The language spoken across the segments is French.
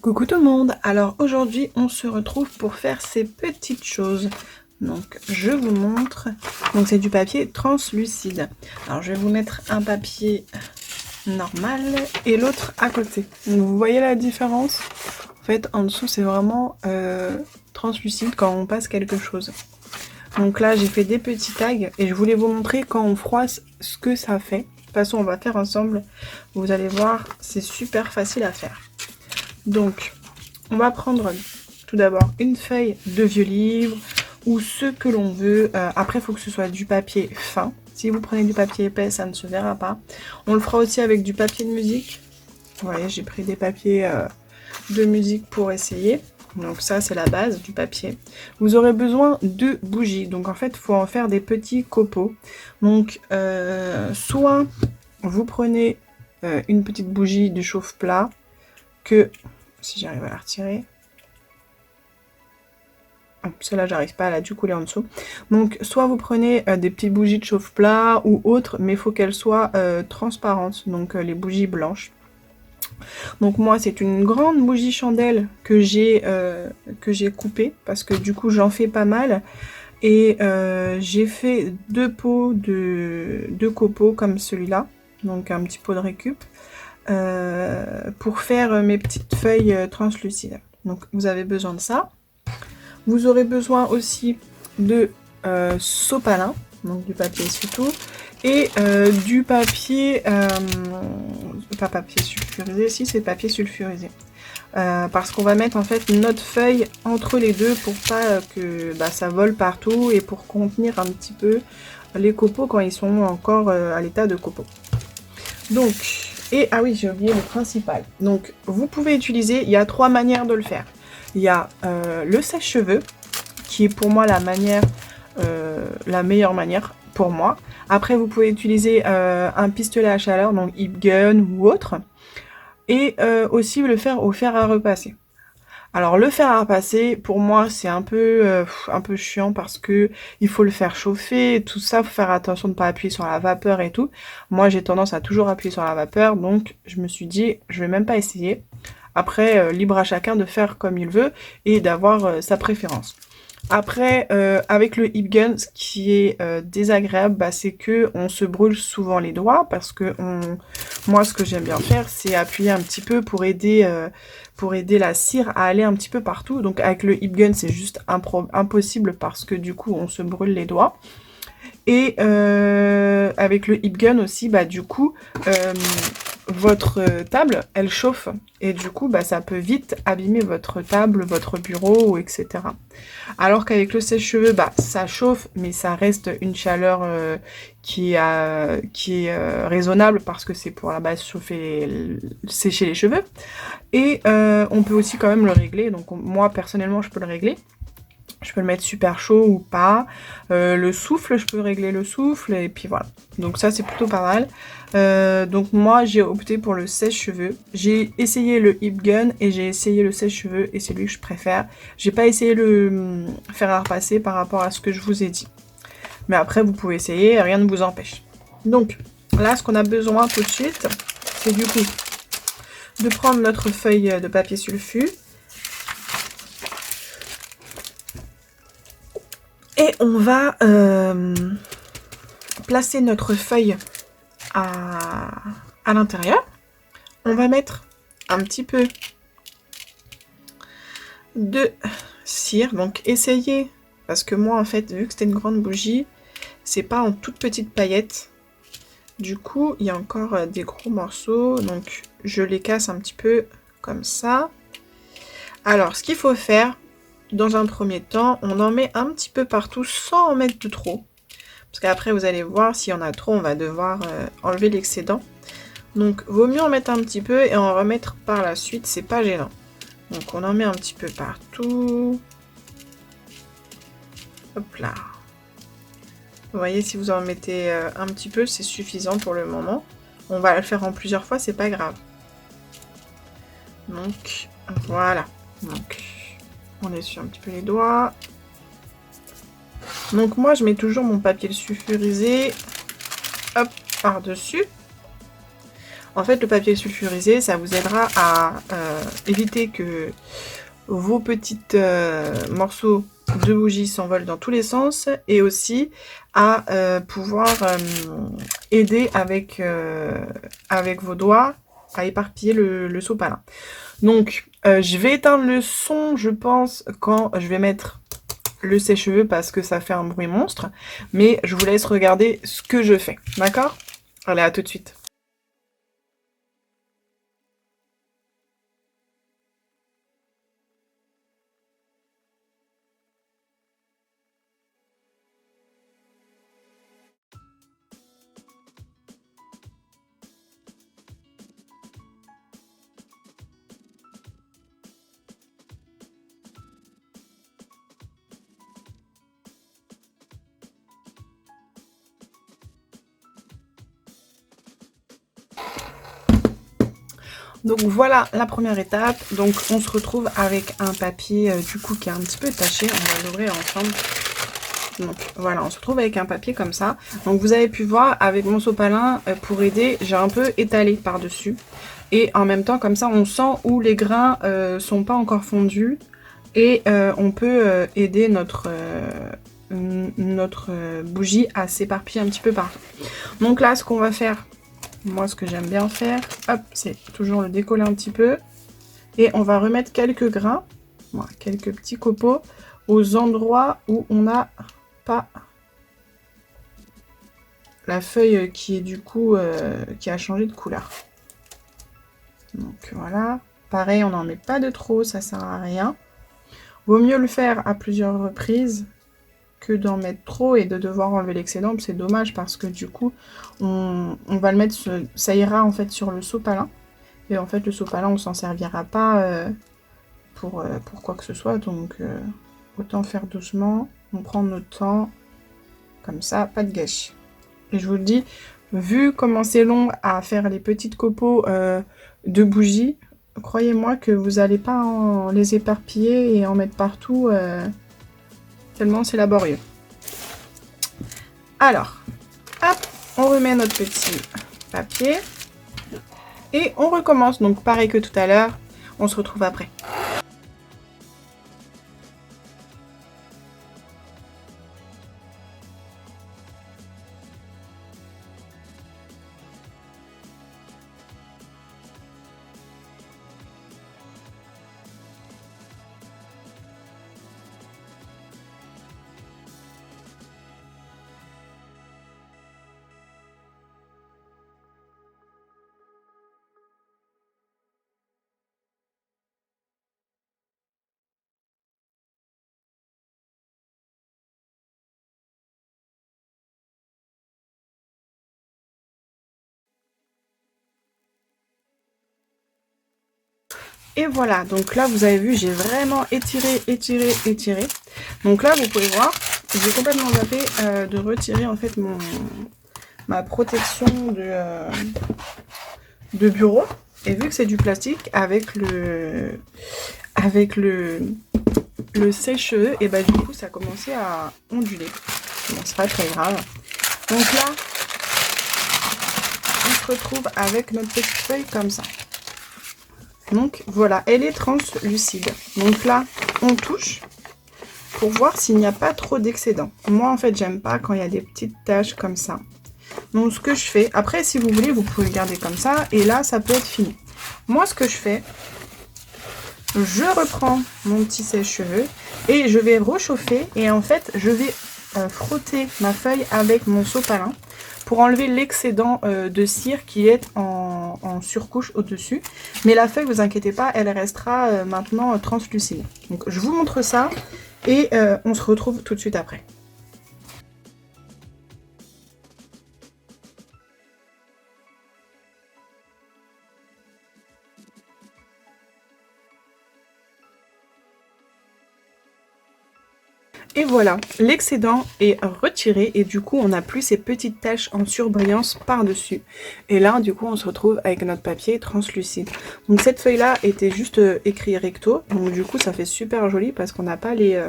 Coucou tout le monde, alors aujourd'hui on se retrouve pour faire ces petites choses. Donc je vous montre, donc c'est du papier translucide. Alors je vais vous mettre un papier normal et l'autre à côté. Donc, vous voyez la différence? En fait en dessous c'est vraiment translucide quand on passe quelque chose. Donc là j'ai fait des petits tags et je voulais vous montrer quand on froisse ce que ça fait. De toute façon on va faire ensemble, vous allez voir c'est super facile à faire. Donc, on va prendre tout d'abord une feuille de vieux livre ou ce que l'on veut. Après, il faut que ce soit du papier fin. Si vous prenez du papier épais, ça ne se verra pas. On le fera aussi avec du papier de musique. Vous voyez, j'ai pris des papiers de musique pour essayer. Donc ça, c'est la base du papier. Vous aurez besoin de bougies. Donc en fait, il faut en faire des petits copeaux. Donc, soit vous prenez une petite bougie de chauffe-plat que... Si j'arrive à la retirer. Celle-là, j'arrive pas, elle a dû couler en dessous. Donc, soit vous prenez des petites bougies de chauffe-plat ou autres, mais il faut qu'elles soient transparentes, donc les bougies blanches. Donc moi, c'est une grande bougie chandelle que j'ai coupée, parce que du coup, j'en fais pas mal. Et j'ai fait deux pots de copeaux comme celui-là, donc un petit pot de récup. Pour faire mes petites feuilles translucides. Donc vous avez besoin de ça. Vous aurez besoin aussi de sopalin, donc du papier essuie-tout, et du papier, pas papier sulfurisé, si c'est papier sulfurisé. Parce qu'on va mettre en fait notre feuille entre les deux pour pas que ça vole partout et pour contenir un petit peu les copeaux quand ils sont encore à l'état de copeaux. Donc, et ah oui, j'ai oublié le principal. Donc, vous pouvez utiliser, il y a 3 manières de le faire. Il y a le sèche-cheveux, qui est pour moi la meilleure manière pour moi. Après, vous pouvez utiliser un pistolet à chaleur, donc Heat Gun ou autre. Et aussi le faire au fer à repasser. Alors le fer à repasser, pour moi, c'est un peu chiant parce que il faut le faire chauffer, tout ça, faut faire attention de ne pas appuyer sur la vapeur et tout. Moi, j'ai tendance à toujours appuyer sur la vapeur, donc je me suis dit, je vais même pas essayer. Après, libre à chacun de faire comme il veut et d'avoir sa préférence. Après, avec le Heat Gun, ce qui est désagréable, c'est que on se brûle souvent les doigts parce que moi, ce que j'aime bien faire, c'est appuyer un petit peu pour aider la cire à aller un petit peu partout. Donc avec le Heat Gun, c'est juste impossible parce que du coup, on se brûle les doigts. Et avec le Heat Gun aussi, du coup, votre table, elle chauffe. Et du coup, ça peut vite abîmer votre table, votre bureau, etc. Alors qu'avec le sèche-cheveux, ça chauffe, mais ça reste une chaleur qui est raisonnable parce que c'est pour la base sécher les cheveux. Et on peut aussi quand même le régler. Donc moi, personnellement, je peux le régler. Je peux le mettre super chaud ou pas. Le souffle, je peux régler le souffle. Et puis voilà. Donc ça, c'est plutôt pas mal. Donc moi, j'ai opté pour le sèche-cheveux. J'ai essayé le Heat Gun et j'ai essayé le sèche-cheveux. Et c'est lui que je préfère. J'ai pas essayé le fer à repasser par rapport à ce que je vous ai dit. Mais après, vous pouvez essayer. Rien ne vous empêche. Donc là, ce qu'on a besoin tout de suite, c'est du coup de prendre notre feuille de papier sulfu. Et on va placer notre feuille à l'intérieur. On va mettre un petit peu de cire. Donc essayez, parce que moi en fait, vu que c'était une grande bougie, c'est pas en toutes petites paillettes. Du coup, il y a encore des gros morceaux. Donc je les casse un petit peu comme ça. Alors, ce qu'il faut faire... Dans un premier temps, on en met un petit peu partout sans en mettre de trop. Parce qu'après, vous allez voir, s'il y en a trop, on va devoir enlever l'excédent. Donc, vaut mieux en mettre un petit peu et en remettre par la suite, c'est pas gênant. Donc, on en met un petit peu partout. Hop là. Vous voyez, si vous en mettez un petit peu, c'est suffisant pour le moment. On va le faire en plusieurs fois, c'est pas grave. Donc, voilà. Donc... On essuie un petit peu les doigts. Donc moi, je mets toujours mon papier sulfurisé, hop, par-dessus. En fait, le papier sulfurisé, ça vous aidera à éviter que vos petits morceaux de bougie s'envolent dans tous les sens et aussi à pouvoir aider avec vos doigts à éparpiller le sopalin. Donc, je vais éteindre le son, je pense, quand je vais mettre le sèche-cheveux parce que ça fait un bruit monstre. Mais je vous laisse regarder ce que je fais, d'accord? Allez, à tout de suite. Donc voilà la première étape. Donc on se retrouve avec un papier du coup qui est un petit peu taché. On va l'ouvrir ensemble. Donc voilà, on se retrouve avec un papier comme ça. Donc vous avez pu voir avec mon sopalin pour aider, j'ai un peu étalé par-dessus. Et en même temps comme ça on sent où les grains sont pas encore fondus. Et on peut aider notre bougie à s'éparpiller un petit peu partout. Donc là ce qu'on va faire, moi ce que j'aime bien faire, hop, c'est toujours le décoller un petit peu. Et on va remettre quelques grains, voilà, quelques petits copeaux aux endroits où on n'a pas la feuille qui est du coup qui a changé de couleur. Donc voilà, pareil, on n'en met pas de trop, ça sert à rien. Vaut mieux le faire à plusieurs reprises que d'en mettre trop et de devoir enlever l'excédent. C'est dommage parce que du coup on va le mettre, ça ira en fait sur le sopalin. Et en fait le sopalin on s'en servira pas pour quoi que ce soit. Donc autant faire doucement, on prend notre temps, comme ça, pas de gâchis. Et je vous le dis, vu comment c'est long à faire les petites copeaux de bougies, croyez-moi que vous n'allez pas les éparpiller et en mettre partout, tellement c'est laborieux. Alors, hop, on remet notre petit papier et on recommence. Donc pareil que tout à l'heure, on se retrouve après. Et voilà, donc là vous avez vu, j'ai vraiment étiré. Donc là vous pouvez voir, j'ai complètement zappé de retirer en fait ma protection de bureau. Et vu que c'est du plastique, avec le sèche-cheveux, et bah du coup ça a commencé à onduler. Bon, c'est pas très grave. Donc là, on se retrouve avec notre petite feuille comme ça. Donc voilà, elle est translucide. Donc là, on touche pour voir s'il n'y a pas trop d'excédent. Moi, en fait, j'aime pas quand il y a des petites taches comme ça. Donc ce que je fais, après, si vous voulez, vous pouvez le garder comme ça. Et là, ça peut être fini. Moi, ce que je fais, je reprends mon petit sèche-cheveux et je vais rechauffer. Et en fait, je vais frotter ma feuille avec mon sopalin pour enlever l'excédent de cire qui est en surcouche au-dessus. Mais la feuille, vous inquiétez pas, elle restera maintenant translucide. Donc je vous montre ça et on se retrouve tout de suite après. Et voilà, l'excédent est retiré et du coup on n'a plus ces petites taches en surbrillance par-dessus. Et là du coup on se retrouve avec notre papier translucide. Donc cette feuille là était juste écrit recto, donc du coup ça fait super joli parce qu'on n'a pas les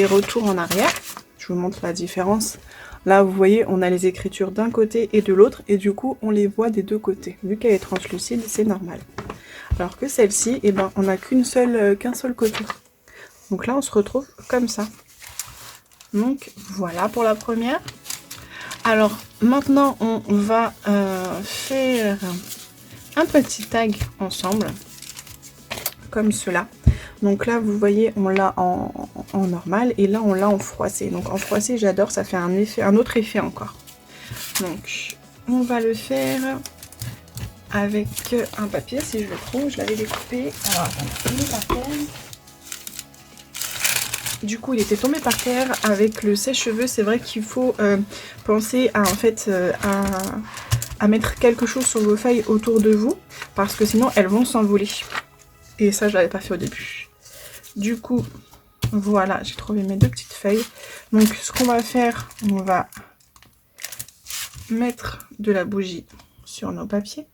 retours en arrière. Je vous montre la différence Là, vous voyez, on a les écritures d'un côté et de l'autre, et du coup, on les voit des deux côtés. Vu qu'elle est translucide, c'est normal. Alors que celle-ci, eh ben, on n'a qu'un seul côté. Donc là, on se retrouve comme ça. Donc, voilà pour la première. Alors, maintenant, on va faire un petit tag ensemble, comme cela. Donc là, vous voyez, on l'a en normal et là, on l'a en froissé. Donc en froissé, j'adore, ça fait un autre effet encore. Donc, on va le faire avec un papier, si je le trouve. Je l'avais découpé. Alors, attendez, il est par terre. Du coup, il était tombé par terre avec le sèche-cheveux. C'est vrai qu'il faut penser à, en fait, à mettre quelque chose sur vos feuilles autour de vous, parce que sinon, elles vont s'envoler. Et ça, je l'avais pas fait au début. Du coup, voilà, j'ai trouvé mes deux petites feuilles. Donc, ce qu'on va faire, on va mettre de la bougie sur nos papiers.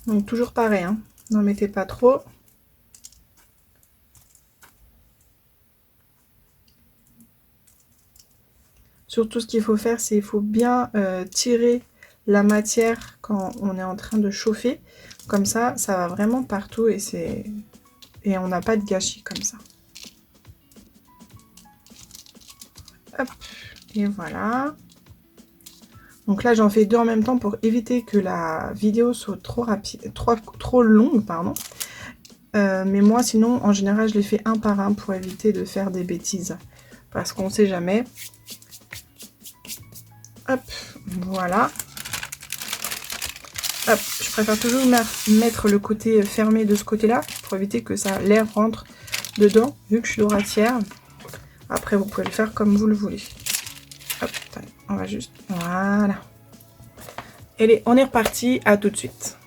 Donc, toujours pareil, hein, n'en mettez pas trop. Surtout, ce qu'il faut faire, c'est qu'il faut bien tirer la matière quand on est en train de chauffer. Comme ça, ça va vraiment partout et on n'a pas de gâchis comme ça. Hop, et voilà. Donc là, j'en fais deux en même temps pour éviter que la vidéo soit trop longue, pardon. Mais moi, sinon, en général, je les fais un par un pour éviter de faire des bêtises. Parce qu'on ne sait jamais. Hop, voilà. Hop, je préfère toujours mettre le côté fermé de ce côté-là pour éviter que l'air rentre dedans, vu que je suis droitière. Après, vous pouvez le faire comme vous le voulez. Hop, attendez, on va juste... Voilà. Allez, on est reparti, à tout de suite.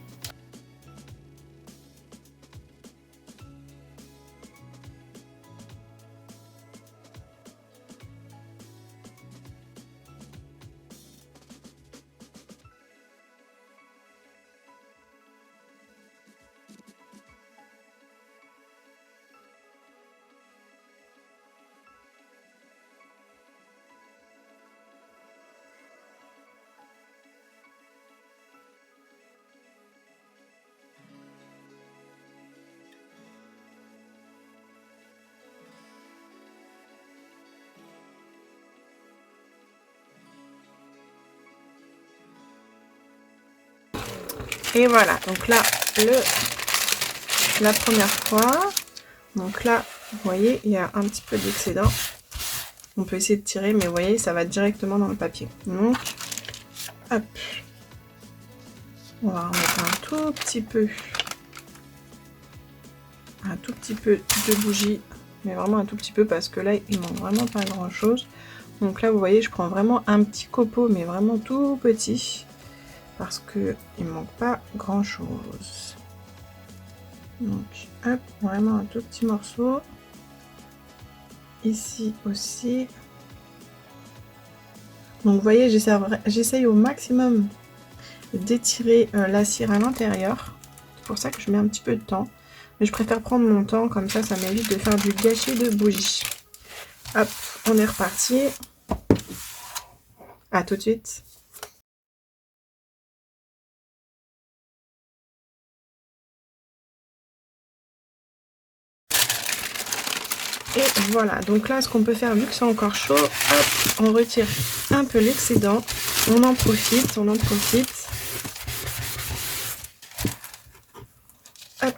Et voilà, donc là, la première fois, donc là, vous voyez, il y a un petit peu d'excédent. On peut essayer de tirer, mais vous voyez, ça va directement dans le papier. Donc, hop, on va remettre un tout petit peu de bougie, mais vraiment un tout petit peu parce que là, il manque vraiment pas grand chose. Donc là, vous voyez, je prends vraiment un petit copeau, mais vraiment tout petit. Parce que il manque pas grand chose. Donc hop, vraiment un tout petit morceau. Ici aussi. Donc vous voyez, j'essaye au maximum d'étirer la cire à l'intérieur. C'est pour ça que je mets un petit peu de temps. Mais je préfère prendre mon temps, comme ça m'évite de faire du gâchis de bougie. Hop, on est reparti. À tout de suite. Et voilà, donc là, ce qu'on peut faire, vu que c'est encore chaud, hop, on retire un peu l'excédent. On en profite. Hop,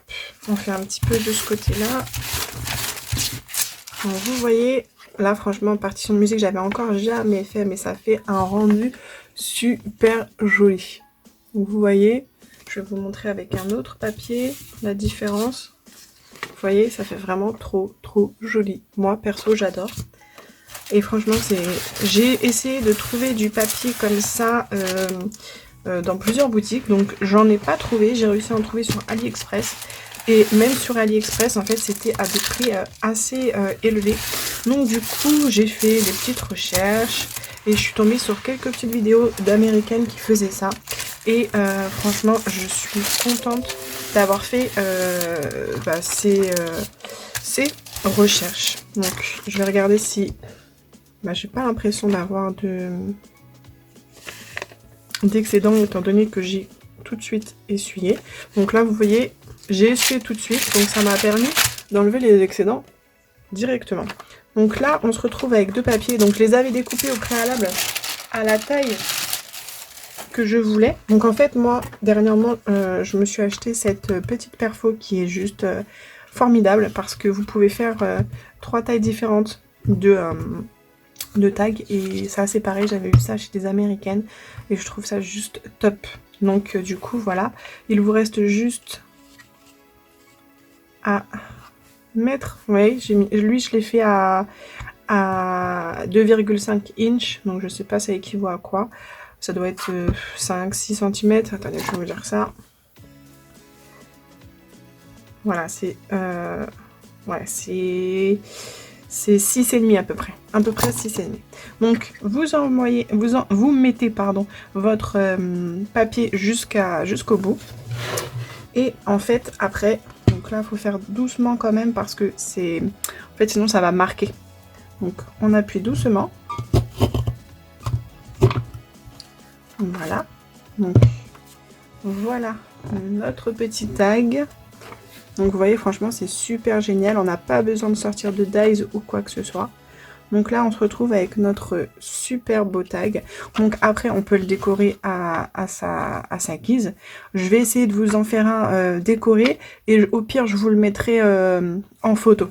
on fait un petit peu de ce côté-là. Donc, vous voyez, là, franchement, partition de musique, j'avais encore jamais fait, mais ça fait un rendu super joli. Donc, vous voyez, je vais vous montrer avec un autre papier la différence. Vous voyez, ça fait vraiment trop joli. Moi, perso, j'adore. Et franchement, j'ai essayé de trouver du papier comme ça dans plusieurs boutiques. Donc, j'en ai pas trouvé. J'ai réussi à en trouver sur AliExpress. Et même sur AliExpress, en fait, c'était à des prix assez élevés. Donc, du coup, j'ai fait des petites recherches. Et je suis tombée sur quelques petites vidéos d'américaines qui faisaient ça. Et franchement, je suis contente d'avoir fait c'est recherche. Donc je vais regarder si... Bah, j'ai pas l'impression d'avoir d'excédent étant donné que j'ai tout de suite essuyé. Donc là vous voyez, j'ai essuyé tout de suite, donc ça m'a permis d'enlever les excédents directement. Donc là on se retrouve avec 2 papiers, donc je les avais découpés au préalable à la taille que je voulais. Donc en fait moi dernièrement je me suis acheté cette petite perfo qui est juste formidable parce que vous pouvez faire 3 tailles différentes de tags, et ça c'est pareil, j'avais vu ça chez des américaines et je trouve ça juste top. Donc du coup voilà, il vous reste juste à mettre, oui, lui je l'ai fait à 2,5 inch, donc je sais pas ça équivaut à quoi, ça doit être 5-6 cm, attendez je vais vous dire ça. Voilà, c'est ouais, c'est 6,5 à peu près 6,5. Donc vous mettez pardon votre papier jusqu'au bout, et en fait après, donc là il faut faire doucement quand même parce que c'est, en fait sinon ça va marquer. Donc on appuie doucement, voilà. Donc voilà notre petit tag. Donc vous voyez, franchement c'est super génial, on n'a pas besoin de sortir de dies ou quoi que ce soit. Donc là on se retrouve avec notre super beau tag. Donc après on peut le décorer à sa guise. Je vais essayer de vous en faire un décoré, et au pire je vous le mettrai en photo.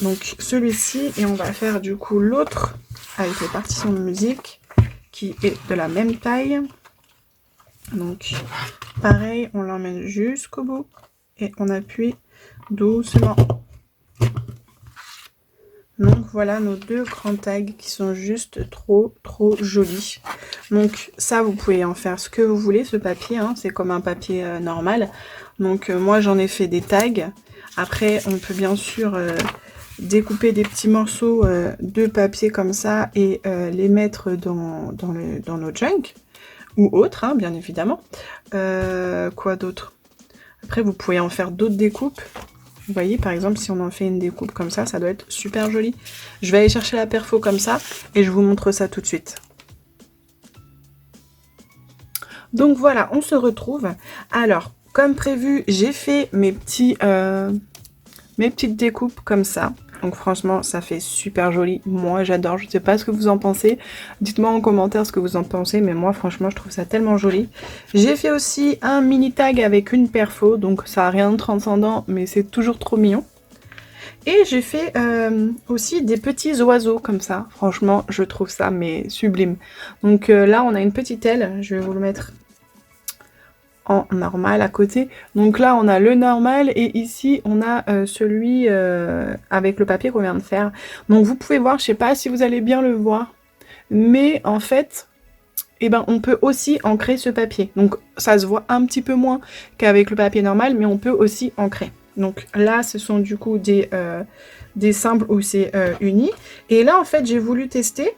Donc celui-ci, et on va faire du coup l'autre avec les partitions de musique qui est de la même taille. Donc pareil, on l'emmène jusqu'au bout et on appuie doucement. Donc voilà nos 2 grands tags qui sont juste trop jolis. Donc ça vous pouvez en faire ce que vous voulez, ce papier, hein, c'est comme un papier normal. Donc moi j'en ai fait des tags. Après on peut bien sûr découper des petits morceaux de papier comme ça et les mettre dans nos junk ou autres, hein, bien évidemment. Quoi d'autre? Après vous pouvez en faire d'autres découpes. Vous voyez, par exemple, si on en fait une découpe comme ça, ça doit être super joli. Je vais aller chercher la perfo comme ça et je vous montre ça tout de suite. Donc voilà, on se retrouve. Alors, comme prévu, j'ai fait mes petites découpes comme ça. Donc franchement, ça fait super joli. Moi, j'adore. Je ne sais pas ce que vous en pensez. Dites-moi en commentaire ce que vous en pensez. Mais moi, franchement, je trouve ça tellement joli. J'ai fait aussi un mini tag avec une perfo. Donc ça n'a rien de transcendant, mais c'est toujours trop mignon. Et j'ai fait aussi des petits oiseaux comme ça. Franchement, je trouve ça mais sublime. Donc là, on a une petite aile. Je vais vous le mettre en normal à côté. Donc là on a le normal, et ici on a celui avec le papier qu'on vient de faire. Donc vous pouvez voir, je sais pas si vous allez bien le voir, mais en fait on peut aussi ancrer ce papier. Donc ça se voit un petit peu moins qu'avec le papier normal, mais on peut aussi ancrer. Donc là ce sont du coup des simples où c'est uni, et là en fait j'ai voulu tester.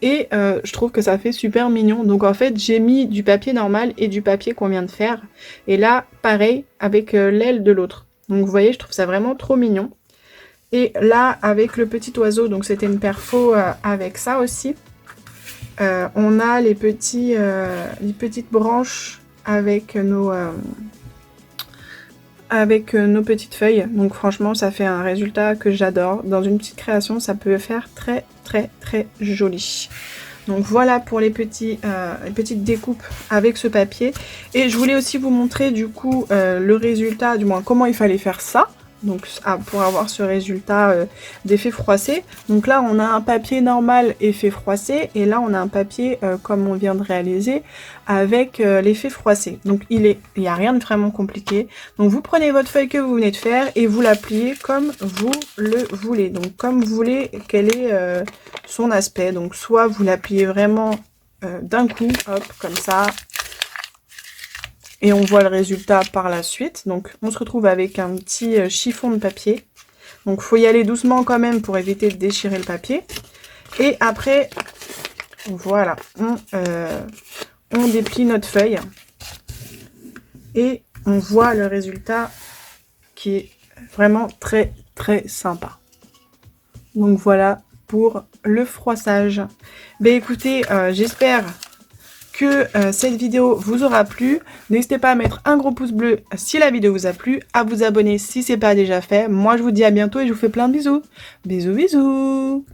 Et je trouve que ça fait super mignon. Donc en fait, j'ai mis du papier normal et du papier qu'on vient de faire. Et là, pareil, avec l'aile de l'autre. Donc vous voyez, je trouve ça vraiment trop mignon. Et là, avec le petit oiseau, donc c'était une perfo avec ça aussi. On a les petites branches avec nos petites feuilles. Donc franchement, ça fait un résultat que j'adore. Dans une petite création, ça peut faire très joli. Donc voilà pour les petites découpes avec ce papier. Et je voulais aussi vous montrer du coup le résultat, du moins comment il fallait faire ça. Donc pour avoir ce résultat d'effet froissé. Donc là on a un papier normal effet froissé, et là on a un papier comme on vient de réaliser avec l'effet froissé. Donc il n'y a rien de vraiment compliqué. Donc vous prenez votre feuille que vous venez de faire et vous la pliez comme vous le voulez. Donc comme vous voulez quel est son aspect. Donc soit vous la pliez vraiment d'un coup, hop, comme ça. Et on voit le résultat par la suite. Donc on se retrouve avec un petit chiffon de papier. Donc il faut y aller doucement quand même pour éviter de déchirer le papier. Et après, voilà, on déplie notre feuille. Et on voit le résultat qui est vraiment très très sympa. Donc voilà pour le froissage. Ben écoutez, j'espère que cette vidéo vous aura plu. N'hésitez pas à mettre un gros pouce bleu si la vidéo vous a plu, à vous abonner si ce n'est pas déjà fait. Moi je vous dis à bientôt et je vous fais plein de bisous. Bisous bisous.